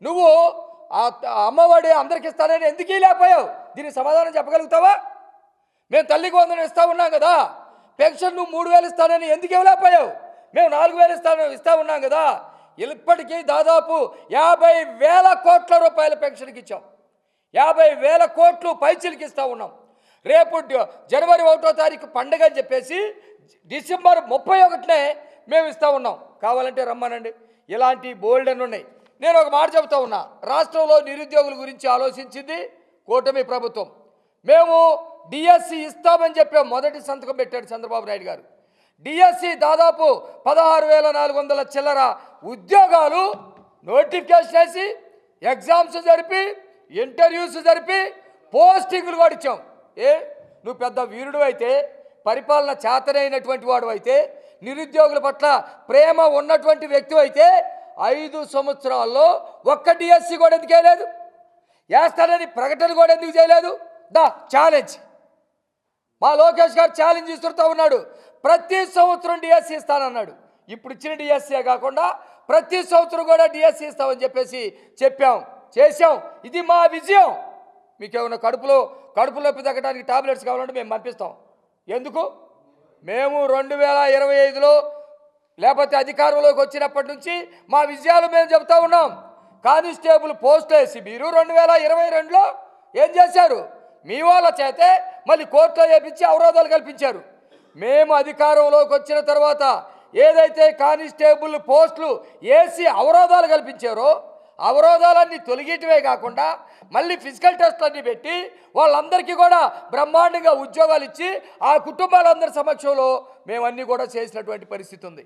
నువ్వు అమ్మఒడి అందరికి ఇస్తానని ఎందుకు లేకపోయావు? దీనికి సమాధానం చెప్పగలుగుతావా? మేము తల్లికి వందనం ఇస్తా ఉన్నాం కదా, పెన్షన్ నువ్వు 3,000 ఇస్తానని ఎందుకు ఇవ్వలేకపోయావు? మేము 4,000 ఇస్తా ఉన్నాం కదా. ఇప్పటికీ దాదాపు 50,000 కోట్ల రూపాయల పెన్షన్కి ఇచ్చాం. 50,000 కోట్లు పైచిలకి ఇస్తూ ఉన్నాం. రేపు జనవరి 1వ తారీఖు పండుగ అని చెప్పేసి డిసెంబర్ 31నే మేము ఇస్తూ ఉన్నాం. కావాలంటే రమ్మనండి. ఇలాంటి బోల్డ్ అని ఉన్నాయి. నేను ఒక మాట చెబుతా ఉన్నా, రాష్ట్రంలో నిరుద్యోగుల గురించి ఆలోచించింది కూటమి ప్రభుత్వం. మేము డిఎస్సి ఇస్తామని చెప్పాం. మొదటి సంతకం పెట్టాడు చంద్రబాబు నాయుడు గారు. డిఎస్సి దాదాపు 16,400 చిల్లర ఉద్యోగాలు నోటిఫికేషన్ వేసి ఎగ్జామ్స్ జరిపి ఇంటర్వ్యూస్ జరిపి పోస్టింగ్లు కూడా ఇచ్చాం. నువ్వు పెద్ద వీరుడు అయితే, పరిపాలన చేతనైనటువంటి వాడు అయితే, నిరుద్యోగుల పట్ల ప్రేమ ఉన్నటువంటి వ్యక్తి అయితే 5 సంవత్సరాల్లో ఒక్క డిఎస్సి కూడా ఎందుకు వేయలేదు? వేస్తానని ప్రకటన కూడా ఎందుకు చేయలేదు? ఛాలెంజ్, మా లోకేష్ గారు ఛాలెంజ్ ఇస్తుతూ ఉన్నాడు. ప్రతి సంవత్సరం డిఎస్సి ఇస్తానన్నాడు. ఇప్పుడు ఇచ్చిన డిఎస్సీ కాకుండా ప్రతి సంవత్సరం కూడా డిఎస్సి ఇస్తామని చెప్పేసి చెప్పాం, చేశాం. ఇది మా విజయం. మీకేమైనా కడుపు నొప్పి తగ్గడానికి టాబ్లెట్స్ కావాలంటే మేము పంపిస్తాం. ఎందుకు? మేము 2025లో లేకపోతే అధికారంలోకి వచ్చినప్పటి నుంచి మా విజయాలు మేము చెబుతూ ఉన్నాం. కానిస్టేబుల్ పోస్టులు వేసి మీరు 2022లో ఏం చేశారు? మీ వాళ్ళ చేతే మళ్ళీ కోర్టులో చేపించి అవరోధాలు కల్పించారు. మేము అధికారంలోకి వచ్చిన తర్వాత ఏదైతే కానిస్టేబుల్ పోస్టులు వేసి అవరోధాలు కల్పించారో అవరోధాలన్నీ తొలగిటవే కాకుండా మళ్ళీ ఫిజికల్ టెస్టులన్నీ పెట్టి వాళ్ళందరికీ కూడా బ్రహ్మాండంగా ఉద్యోగాలు ఇచ్చి ఆ కుటుంబాలందరి సమక్షంలో మేమన్నీ కూడా చేసినటువంటి పరిస్థితి ఉంది.